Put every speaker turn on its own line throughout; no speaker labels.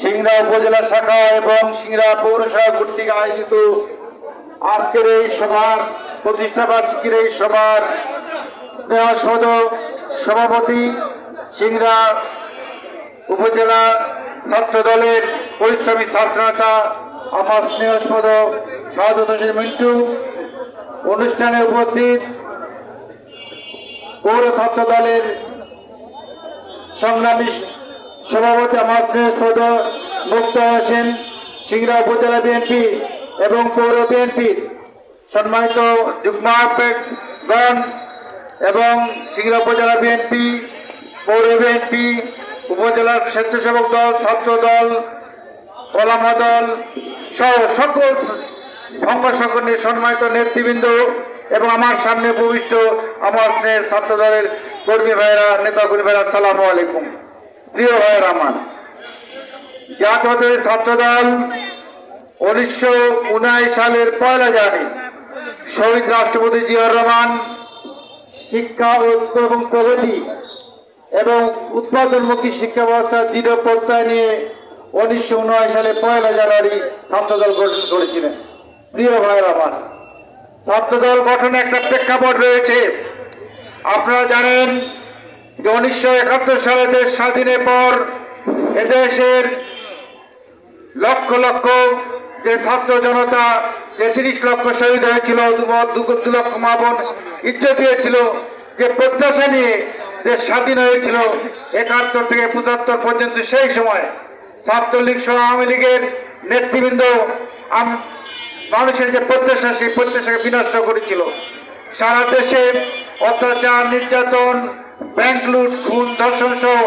সিংড়া উপজেলা শাখা এবং সিংড়া পৌরসভা কর্তৃক আয়োজিত আজকের এই সভার প্রতিষ্ঠাবার্ষিকীর এই সভার স্নেহসদ সভাপতি সিংড়া উপজেলা ছাত্র দলের পরিশ্রমী ছাত্রনেতা আমার স্নেহসদ শাহাদত হোসেন মিন্টু, অনুষ্ঠানে উপস্থিত পৌর ছাত্র দলের সংগ্রামী সভাপতি আমার স্নেহসদ মুক্তা হোসেন, সিংড়া উপজেলা বিএনপি এবং পৌর বিএনপির সম্মানিত যুগ্ম আহ্বায়কগণ এবং সিংড়া উপজেলা বিএনপি, পৌর বিএনপি, উপজেলা স্বেচ্ছাসেবক দল, ছাত্র দল, ওলামা দল সহ সকল অঙ্গ সংগঠনের সম্মানিত নেতৃবৃন্দ এবং আমার সামনে উপবিষ্ট আমার স্নেহের ছাত্র দলের কর্মী ভাইয়েরা, নেতা কর্মী ভাইয়েরা, আসসালামু আলাইকুম। প্রিয় ভাইয়েরা আমার, জাতীয় ছাত্র দল 1979 সালের 1 জানুয়ারি শহীদ রাষ্ট্রপতি জিয়াউর রহমান শিক্ষা, ঐক্য এবং প্রগতি এবং উৎপাদনমুখী শিক্ষা ব্যবস্থার দৃঢ় প্রত্যয় নিয়ে 1979 সালে 1 জানুয়ারি ছাত্রদল গঠন করেছিলেন। প্রিয় ভাইয়েরা আমার, ছাত্রদল গঠনে একটা প্রেক্ষাপট রয়েছে। আপনারা জানেন যে 1971 সালে দেশ স্বাধীনের পর এদেশের লক্ষ লক্ষ যে ছাত্র জনতা, যে 30 লক্ষ শহীদ হয়েছিল, 2 লক্ষ মা বোন ইজ্জত দিয়েছিল, যে প্রত্যাশা নিয়ে দেশ স্বাধীন হয়েছিল 71 থেকে 75 পর্যন্ত, সেই সময় ছাত্রলীগ সহ আওয়ামী লীগের নেতৃবৃন্দ মানুষের যে প্রত্যাশা, সেই প্রত্যাশাকে বিনষ্ট করেছিল। সারা দেশে অত্যাচার, নির্যাতন, ব্যাংক লুট, খুন, ধর্ষণ সহ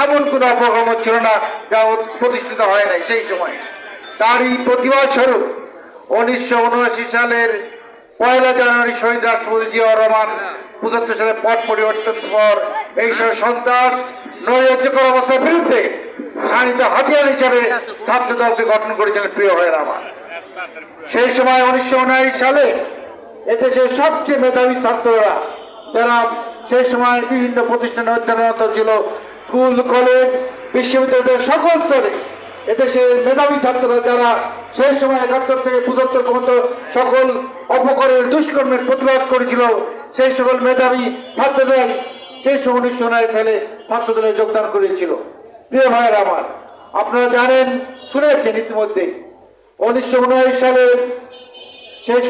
এমন কোন অপকর্ম ছিল না যা প্রতিষ্ঠিত হয় নাই সেই সময়। তারই প্রতিবাদ স্বরূপ 1979 সালের 1 জানুয়ারি শহীদ রাষ্ট্রপতি জিয়াউর রহমান 75 সালে পট পরিবর্তন পর এই সব সন্ত্রাস, নৈরাজ্যকর অবস্থার বিরুদ্ধে শানিত হাতিয়ার হিসাবে ছাত্র দলকে গঠন করেছিলেন। প্রিয় ভাইয়েরা আমার, সেই সময় 1979 সালে এদেশের সবচেয়ে মেধাবী ছাত্ররা, যারা সেই সময় বিভিন্ন প্রতিষ্ঠানে অধ্যয়নরত ছিল, স্কুল, কলেজ, বিশ্ববিদ্যালয়ের সকল স্তরে এদেশের মেধাবী ছাত্ররা, যারা সেই সময় 71 থেকে 75 পর্যন্ত সকল অপকর্মের, দুষ্কর্মের প্রতিবাদ করেছিল, সেই সকল মেধাবী ছাত্রদের সেই সময় 1979 সালে ছাত্রদলে যোগদান করেছিল। প্রিয় ভাইয়েরা আমার, আপনারা জানেন, শুনেছেন ইতিমধ্যে 1979 সালে সেই